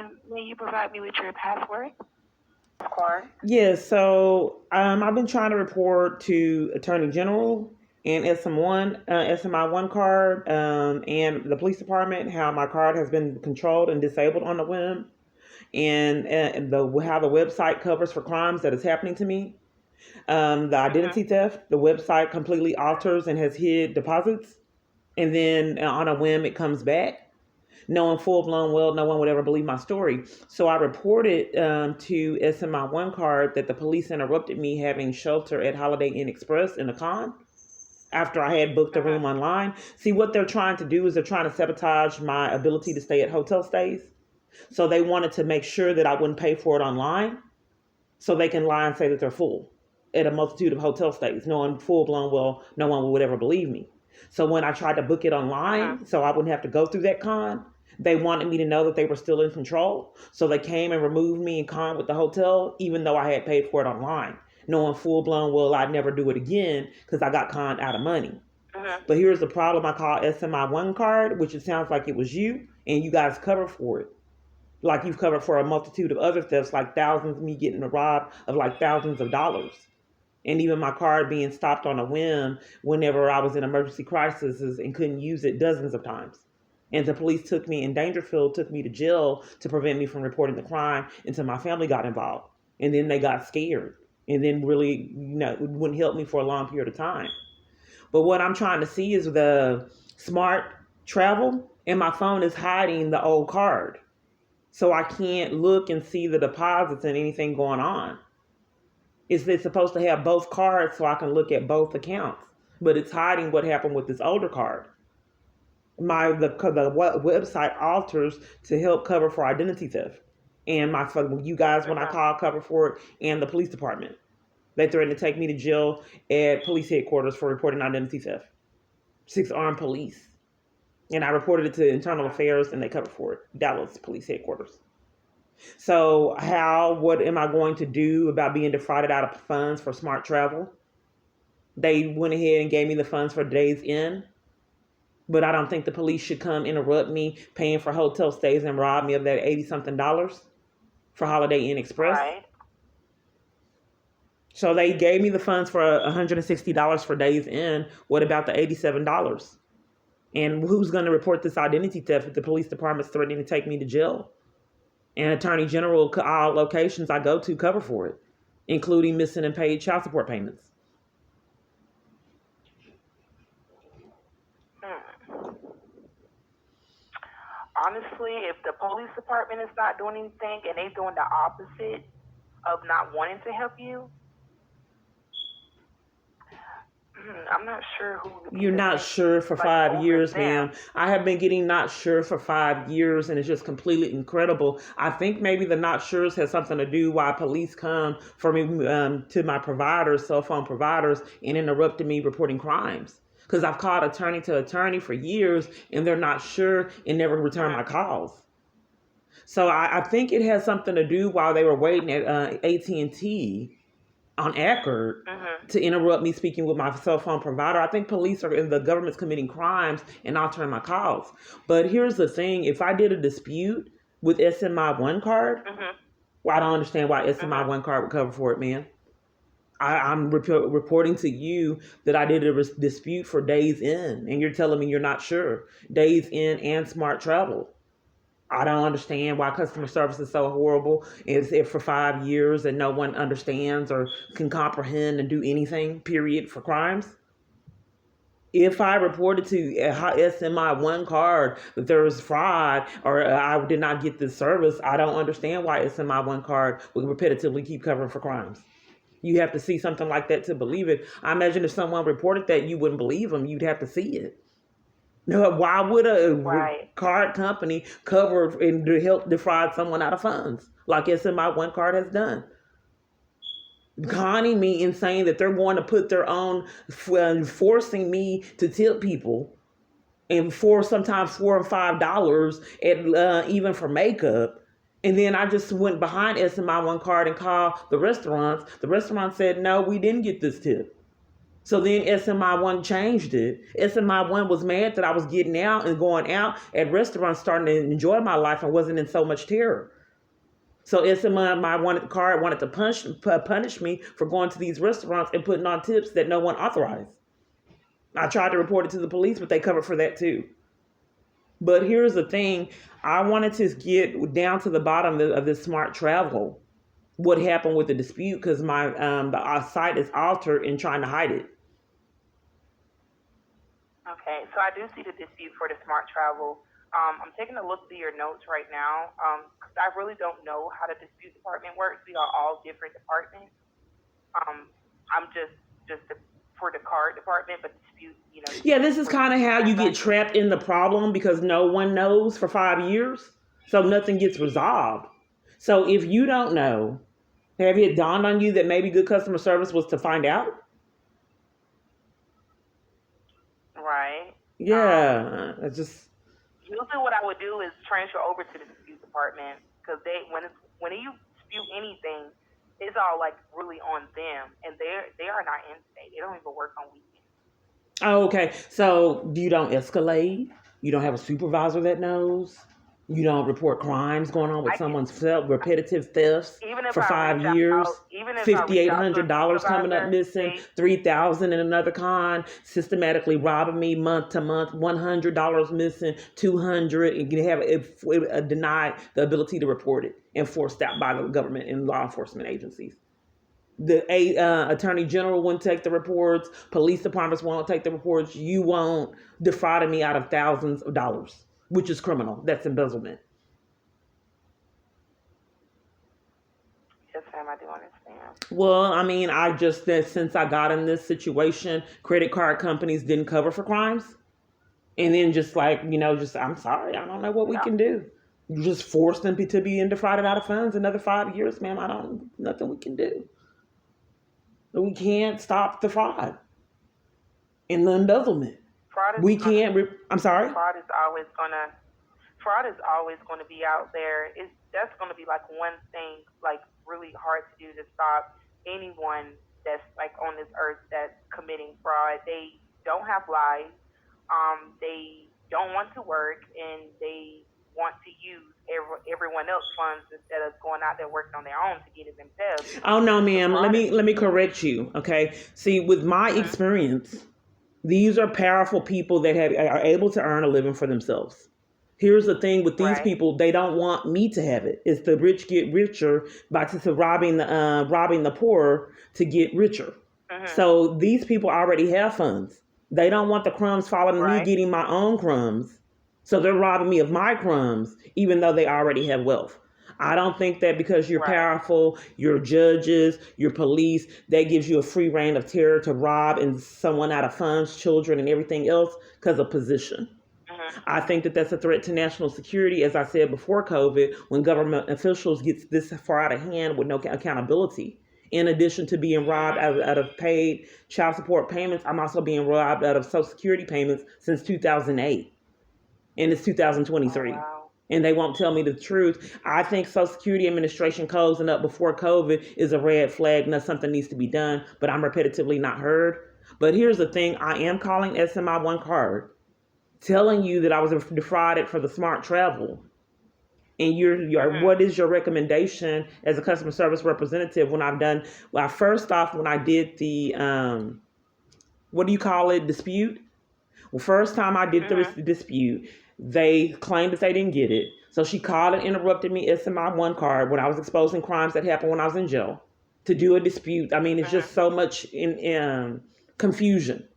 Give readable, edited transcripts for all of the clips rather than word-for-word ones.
And may you provide me with your password? Card. Yeah, so I've been trying to report to Attorney General and SMI One Card, and the police department how my card has been controlled and disabled on the whim, and how the website covers for crimes that is happening to me. The identity theft, the website completely alters and has hid deposits, and then on a whim it comes back. Knowing full blown, well, no one would ever believe my story. So I reported to SMI One Card that the police interrupted me having shelter at Holiday Inn Express in the con after I had booked a room online. See, what they're trying to do is they're trying to sabotage my ability to stay at hotel stays. So they wanted to make sure that I wouldn't pay for it online so they can lie and say that they're full at a multitude of hotel stays, knowing full blown, well, no one would ever believe me. So when I tried to book it online, so I wouldn't have to go through that con, they wanted me to know that they were still in control. So they came and removed me in con with the hotel, even though I had paid for it online, knowing full blown, well, I'd never do it again because I got conned out of money. But here's the problem. I call SMI One Card, which it sounds like it was you, and you guys cover for it. Like you've covered for a multitude of other thefts, like thousands, me getting robbed of like thousands of dollars. And even my card being stopped on a whim whenever I was in emergency crises and couldn't use it dozens of times. And the police took me in Dangerfield, took me to jail to prevent me from reporting the crime until my family got involved. And then they got scared and then really, wouldn't help me for a long period of time. But what I'm trying to see is the smart travel, and my phone is hiding the old card. So I can't look and see the deposits and anything going on. It's supposed to have both cards so I can look at both accounts, but it's hiding what happened with this older card. The website alters to help cover for identity theft, and you guys when I call cover for it, and the police department, they threatened to take me to jail at police headquarters for reporting identity theft. 6 armed police, and I reported it to Internal Affairs, and they covered for it. Dallas Police Headquarters. So what am I going to do about being defrauded out of funds for smart travel? They went ahead and gave me the funds for Days Inn, but I don't think the police should come interrupt me paying for hotel stays and rob me of that $80-something for Holiday Inn Express. Right. So they gave me the funds for $160 for Days Inn. What about the $87? And who's going to report this identity theft if the police department's threatening to take me to jail? And Attorney General, all locations I go to cover for it, including missing and paid child support payments. Honestly, if the police department is not doing anything and they're doing the opposite of not wanting to help you, I'm not sure who. You're not sure for 5 years, ma'am. I have been getting not sure for 5 years, and it's just completely incredible. I think maybe the not sure's has something to do why police come for me to my providers, cell phone providers, and interrupted me reporting crimes. Because I've called attorney to attorney for years, and they're not sure and never return my calls. So I think it has something to do while they were waiting at AT&T on Eckerd to interrupt me speaking with my cell phone provider. I think police are in the government's committing crimes and altering my calls. But here's the thing. If I did a dispute with SMI One Card, well, I don't understand why SMI One Card would cover for it, man. I'm reporting to you that I did a dispute for Days Inn, and you're telling me you're not sure. Days Inn and Smart Travel. I don't understand why customer service is so horrible. Is it for 5 years and no one understands or can comprehend and do anything, period, for crimes? If I reported to SMI One Card that there was fraud or I did not get this service, I don't understand why SMI One Card would repetitively keep covering for crimes. You have to see something like that to believe it. I imagine if someone reported that, you wouldn't believe them. You'd have to see it. No, why would a card company cover and help defraud someone out of funds like SMI One Card has done? Conning me and saying that they're going to put their own, forcing me to tip people, and sometimes $4 and $5 at even for makeup. And then I just went behind SMI One Card and called the restaurants. The restaurant said, no, we didn't get this tip. So then SMI One changed it. SMI One was mad that I was getting out and going out at restaurants, starting to enjoy my life and wasn't in so much terror. So SMI Card wanted to punish me for going to these restaurants and putting on tips that no one authorized. I tried to report it to the police, but they covered for that too. But here's the thing. I wanted to get down to the bottom of this smart travel. What happened with the dispute, because my the site is altered and trying to hide it. Okay, so I do see the dispute for the smart travel. I'm taking a look through your notes right now because I really don't know how the dispute department works. We are all different departments. I'm just for the card department, but dispute, Yeah, this is kind of how you get trapped in the problem because no one knows for 5 years, so nothing gets resolved. So if you don't know, have it dawned on you that maybe good customer service was to find out? Right. Yeah, it's just. Usually, what I would do is transfer over to the dispute department because when you dispute anything, it's all like really on them, and they are not in state. They don't even work on weekends. Oh, okay. So you don't escalate. You don't have a supervisor that knows. You don't report crimes going on with someone's repetitive thefts for 5 years. $5,800 coming up missing, $3,000 in another con, systematically robbing me month to month, $100 missing, $200, and you have denied the ability to report it, enforced out by the government and law enforcement agencies. The attorney general won't take the reports. Police departments won't take the reports. You won't, defrauding me out of thousands of dollars, which is criminal. That's embezzlement. Yes, ma'am, I do understand. Well, I mean, since I got in this situation, credit card companies didn't cover for crimes. And then just I'm sorry, I don't know what we can do. You just force them to be defrauded out of funds another 5 years, ma'am. Nothing we can do. We can't stop the fraud and the embezzlement. I'm sorry? Fraud is always gonna be out there. That's gonna be like one thing like really hard to do to stop anyone that's like on this earth that's committing fraud. They don't have lives. They don't want to work, and they want to use everyone else's funds instead of going out there working on their own to get it themselves. Oh no, ma'am. Let me correct you. Okay. See, with my experience, these are powerful people that are able to earn a living for themselves. Here's the thing with these people: they don't want me to have it. It's the rich get richer by robbing the poor to get richer. So these people already have funds. They don't want the crumbs falling to me getting my own crumbs. So they're robbing me of my crumbs, even though they already have wealth. I don't think that because you're powerful, your judges, your police, that gives you a free reign of terror to rob and someone out of funds, children, and everything else because of position. I think that that's a threat to national security, as I said before COVID, when government officials get this far out of hand with no accountability. In addition to being robbed out of paid child support payments, I'm also being robbed out of Social Security payments since 2008. And it's 2023. Oh, wow. And they won't tell me the truth. I think Social Security Administration closing up before COVID is a red flag. Now something needs to be done, but I'm repetitively not heard. But here's the thing. I am calling SMI One Card, telling you that I was defrauded for the smart travel. And what is your recommendation as a customer service representative when first off, when I did the, what do you call it, dispute? Well, first time I did the dispute, they claimed that they didn't get it. So she called and interrupted me, SMI One Card, when I was exposing crimes that happened when I was in jail, to do a dispute. I mean, it's just so much in confusion,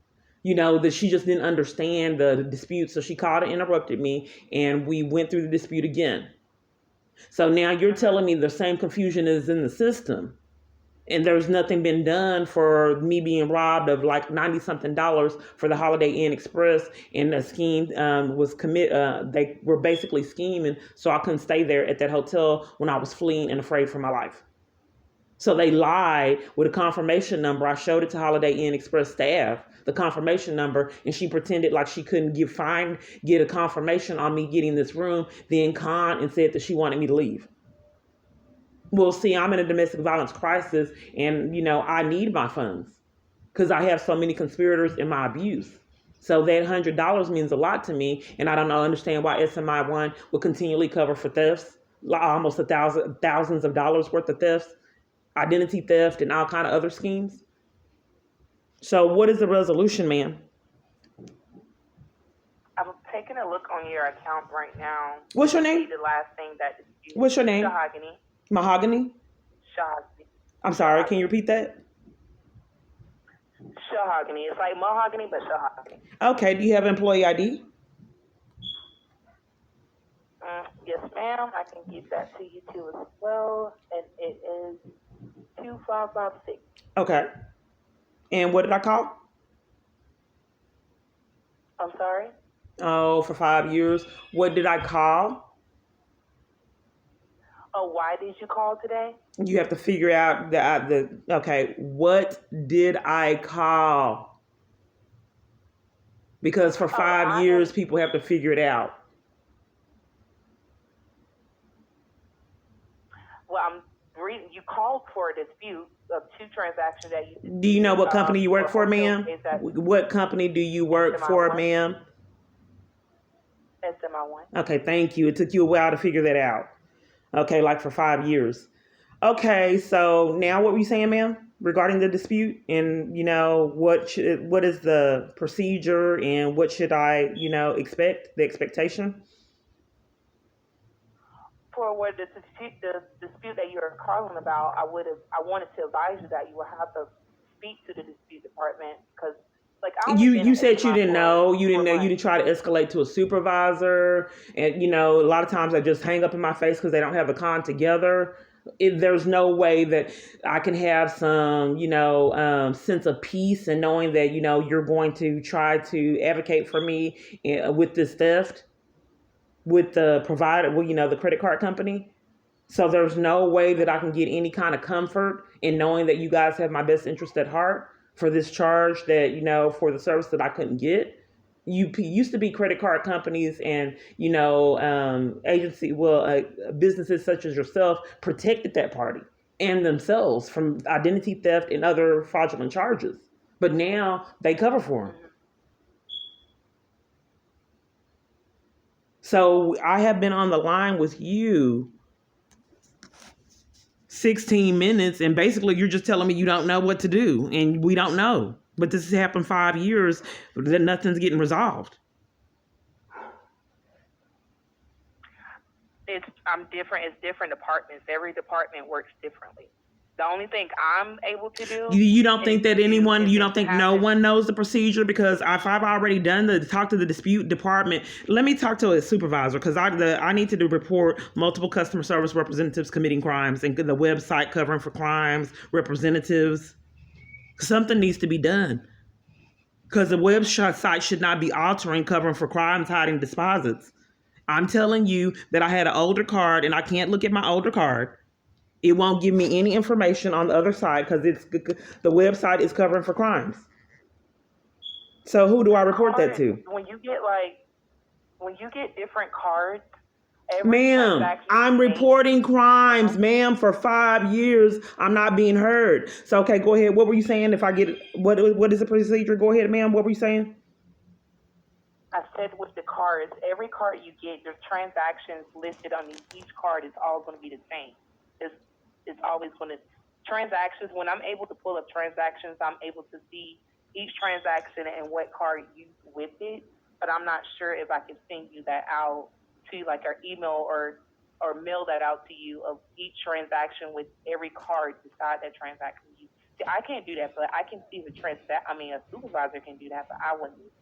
that she just didn't understand the dispute. So she called and interrupted me, and we went through the dispute again. So now you're telling me the same confusion is in the system. And there's nothing been done for me being robbed of like $90-something for the Holiday Inn Express, and the scheme was they were basically scheming so I couldn't stay there at that hotel when I was fleeing and afraid for my life. So they lied with a confirmation number. I showed it to Holiday Inn Express staff, the confirmation number, and she pretended like she couldn't get a confirmation on me getting this room, then conned and said that she wanted me to leave. Well, see, I'm in a domestic violence crisis, and, I need my funds. because I have so many conspirators in my abuse. So that $100 means a lot to me, and I don't understand why SMI One will continually cover for thefts, almost thousands of dollars worth of thefts, identity theft, and all kind of other schemes. So what is the resolution, ma'am? I'm taking a look on your account right now. What's your See name? the last thing that dispute. What's your name? Shahagini. Mahogany? Shahagini. I'm sorry, can you repeat that? Shahagini. It's like mahogany, but Shahagini. Okay, do you have employee ID? Yes, ma'am. I can give that to you too as well. And it is 2556. Okay. And what did I call? I'm sorry? Oh, for 5 years. What did I call? Oh, why did you call today? You have to figure out okay, what did I call? Because for 5 years, people have to figure it out. Well, I'm reading. You called for a dispute of 2 transactions that you. Do you know what company you work for, ma'am? What company do you work for, ma'am? SMI One. Okay, thank you. It took you a while to figure that out. Okay, like for 5 years. Okay, so now what were you saying, ma'am, regarding the dispute? And, what is the procedure and what should I, expect, the expectation? For what the dispute that you're calling about, I wanted to advise you that you will have to speak to the dispute department because, you said you didn't know. You didn't try to escalate to a supervisor, and a lot of times I just hang up in my face because they don't have the con together. There's no way that I can have some, sense of peace and knowing that you're going to try to advocate for me with this theft. With the provider, the credit card company. So there's no way that I can get any kind of comfort in knowing that you guys have my best interest at heart for this charge that, for the service that I couldn't get. You used to be credit card companies and, businesses such as yourself protected that party and themselves from identity theft and other fraudulent charges. But now they cover for them. So I have been on the line with you 16 minutes, and basically you're just telling me you don't know what to do, and we don't know. But this has happened 5 years, that nothing's getting resolved. I'm different. It's different departments. Every department works differently. The only thing I'm able to do. You don't think that no one knows the procedure? Because if I've already talk to the dispute department, let me talk to a supervisor because I need to report multiple customer service representatives committing crimes and the website covering for crimes, representatives. Something needs to be done because the website should not be altering covering for crimes, hiding deposits. I'm telling you that I had an older card and I can't look at my older card. It won't give me any information on the other side because the website is covering for crimes. So who do I report that to? When you get different cards, ma'am, I'm reporting crimes, ma'am, for 5 years. I'm not being heard. So okay, go ahead. What were you saying? If I get what is the procedure? Go ahead, ma'am. What were you saying? I said with the cards, every card you get, your transactions listed on each card is all going to be the same. It's always going to transactions. When I'm able to pull up transactions, I'm able to see each transaction and what card used with it. But I'm not sure if I can send you that out to you, like our email or mail that out to you of each transaction with every card beside that transaction. See, I can't do that, but I can see a supervisor can do that, but I wouldn't.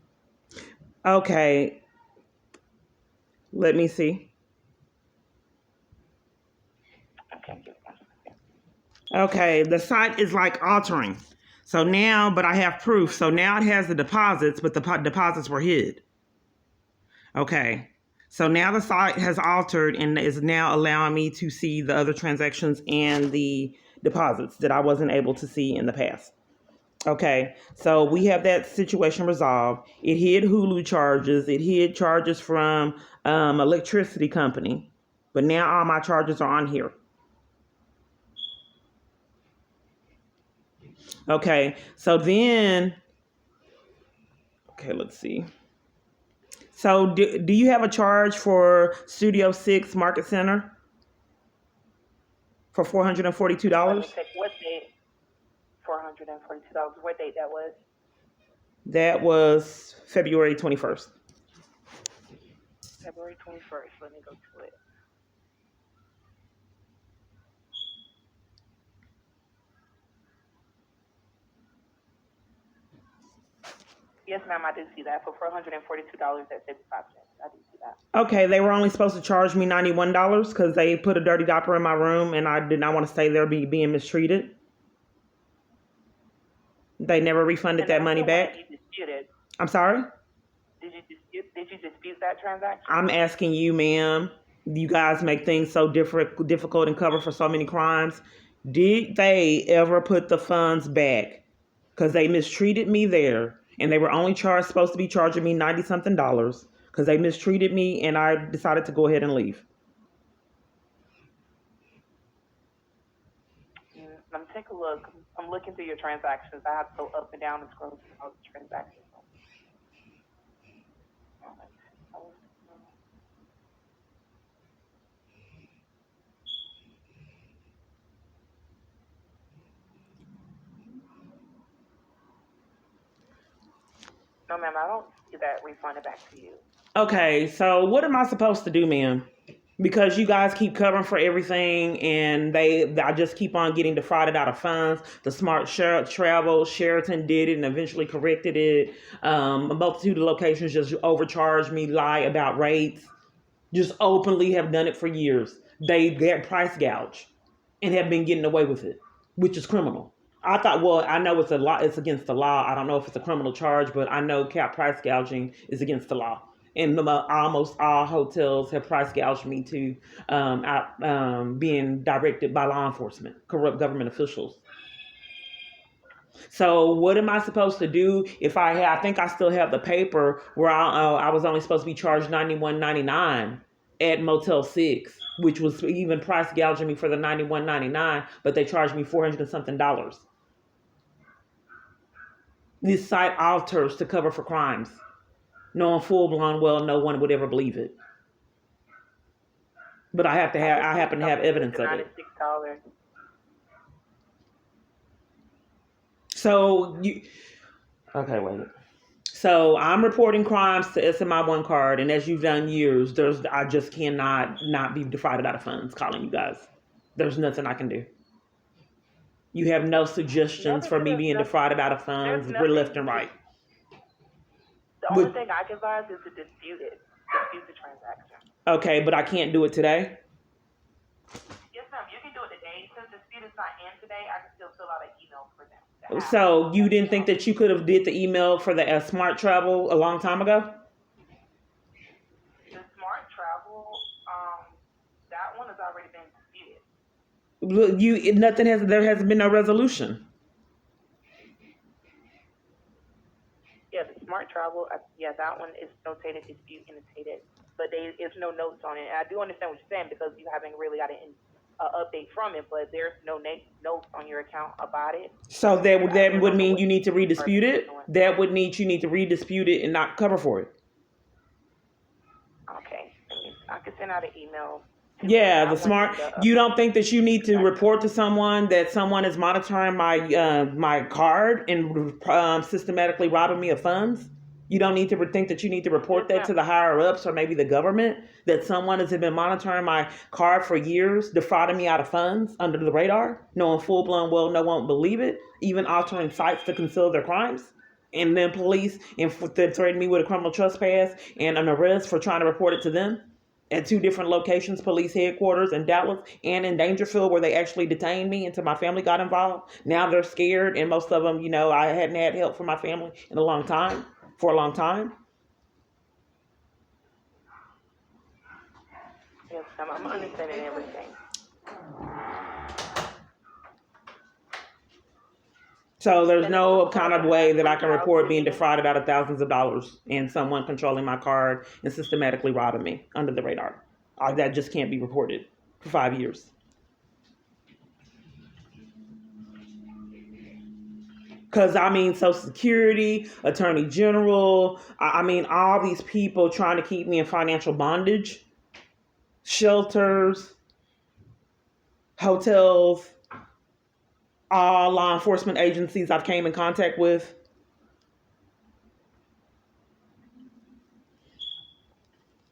Okay. Let me see. Okay, the site is like altering. So now, but I have proof. So now it has the deposits, but the deposits were hid. Okay, so now the site has altered and is now allowing me to see the other transactions and the deposits that I wasn't able to see in the past. Okay, so we have that situation resolved. It hid Hulu charges. It hid charges from electricity company. But now all my charges are on here. Okay, so then, okay, let's see. So do you have a charge for Studio 6 Market Center for Let me $442? check what date. $442. What date that was? That was February 21st. February 21st. Let me go to it. Yes, ma'am, I do see that for $442 at 75 cents. I do see that. Okay, they were only supposed to charge me $91 because they put a dirty diaper in my room and I did not want to stay there being mistreated. They never refunded And that that's money the one back. that you disputed. I'm sorry? Did you dispute that transaction? I'm asking you, ma'am. You guys make things so difficult and cover for so many crimes. Did they ever put the funds back? Because they mistreated me there, and they were only supposed to be charging me 90 something dollars because they mistreated me, and I decided to go ahead and leave. Let me take a look. I'm looking through your transactions. I have to go up and down and scroll through all the transactions. No, ma'am, I don't see that refunded back to you. Okay, so what am I supposed to do, ma'am? Because you guys keep covering for everything, and I just keep on getting defrauded out of funds. The Smart Travel, Sheraton did it and eventually corrected it. A multitude of locations just overcharge me, lie about rates, just openly have done it for years. They get price gouge and have been getting away with it, which is criminal. I thought, well, I know it's a law, it's against the law. I don't know if it's a criminal charge, but I know cap price gouging is against the law. And almost all hotels have price gouged me to being directed by law enforcement, corrupt government officials. So what am I supposed to do if I think I still have the paper where I was only supposed to be charged $91.99 at Motel 6, which was even price gouging me for the $91.99, but they charged me 400 and something dollars. This site alters to cover for crimes, knowing full blown well no one would ever believe it. But I happen to have evidence of it. $96. So okay, wait. So I'm reporting crimes to SMI One Card, and as you've done years, I just cannot not be defrauded out of funds. Calling you guys, there's nothing I can do. You have no suggestions for me being defrauded out of funds, left and right. The only thing I can advise is to dispute the transaction. Okay, but I can't do it today. Yes, ma'am. You can do it today. Since the dispute is not in today, I can still fill out an email for them. So you didn't think that you could have did the email for the Smart Travel a long time ago? The Smart Travel, that one has already been disputed. There has been no resolution. Yeah, the Smart Travel, that one is notated dispute annotated, but there's no notes on it. And I do understand what you're saying because you haven't really got an update from it, but there's no notes on your account about it. So that would mean you need to redispute it? That would mean you need to redispute it and not cover for it. Okay. I can send out an email. Yeah, you don't think that you need to report to someone that someone is monitoring my card and systematically robbing me of funds? You don't need to think that you need to report that to the higher ups or maybe the government, that someone has been monitoring my card for years, defrauding me out of funds under the radar, knowing full blown well no one won't believe it, even altering sites to conceal their crimes, and then police threaten me with a criminal trespass and an arrest for trying to report it to them at 2 different locations, police headquarters in Dallas and in Dangerfield, where they actually detained me until my family got involved. Now they're scared, and most of them, I hadn't had help from my family for a long time. Yes, I'm understanding everything. So there's no kind of way that I can report being defrauded out of thousands of dollars and someone controlling my card and systematically robbing me under the radar. That just can't be reported for 5 years. Because I mean, Social Security, Attorney General, I mean, all these people trying to keep me in financial bondage, shelters, hotels, all law enforcement agencies I've came in contact with.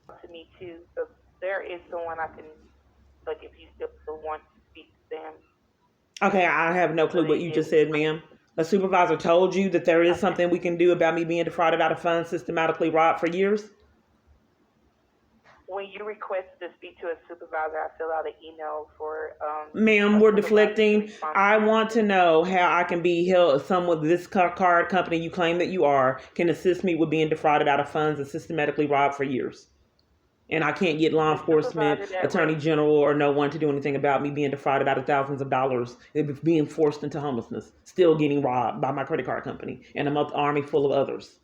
To me too. So there is someone I can, like, if you still want to speak to them. Okay, I have no clue what you just said, ma'am. A supervisor told you that there is something we can do about me being defrauded out of funds, systematically robbed for years? When you request to speak to a supervisor, I fill out an email for. Ma'am, we're deflecting. I want to know how I can be held. Someone, this card company you claim that you are, can assist me with being defrauded out of funds and systematically robbed for years. And I can't get law enforcement, attorney general, or no one to do anything about me being defrauded out of thousands of dollars, being forced into homelessness, still getting robbed by my credit card company and an army full of others.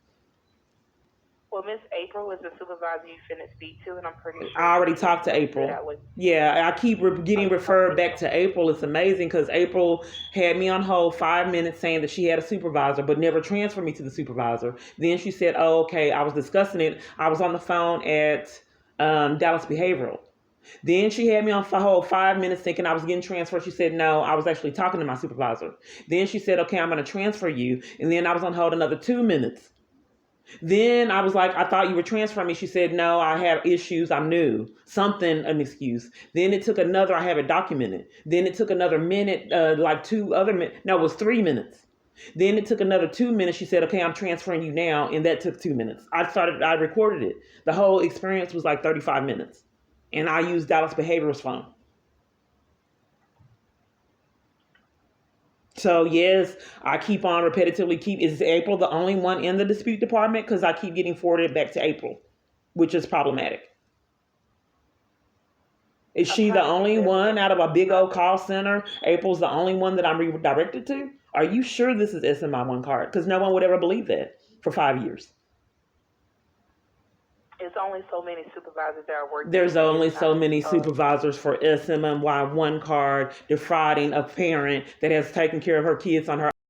Well, Miss April is the supervisor you finna speak to, and I'm pretty sure. I already talked to April. Yeah, I keep getting referred back to April. It's amazing because April had me on hold 5 minutes saying that she had a supervisor, but never transferred me to the supervisor. Then she said, oh, okay, I was discussing it. I was on the phone at Dallas Behavioral. Then she had me on hold 5 minutes thinking I was getting transferred. She said, no, I was actually talking to my supervisor. Then she said, okay, I'm going to transfer you. And then I was on hold another 2 minutes. Then I was like, I thought you were transferring me. She said, no, I have issues. I'm new. Something, an excuse. Then it took another, I have it documented. Then it took another minute, like 2 other minutes. No, it was 3 minutes. Then it took another 2 minutes. She said, okay, I'm transferring you now. And that took 2 minutes. I recorded it. The whole experience was like 35 minutes. And I used Dallas Behavioral's phone. So yes, I keep on repetitively is April the only one in the dispute department? Because I keep getting forwarded back to April, which is problematic. Is she the only one out of a big old call center? April's the only one that I'm redirected to? Are you sure this is SMI One Card? Because no one would ever believe that for 5 years. It's only so many supervisors that are working. There's only so many supervisors for SMI One Card defrauding a parent that has taken care of her kids on her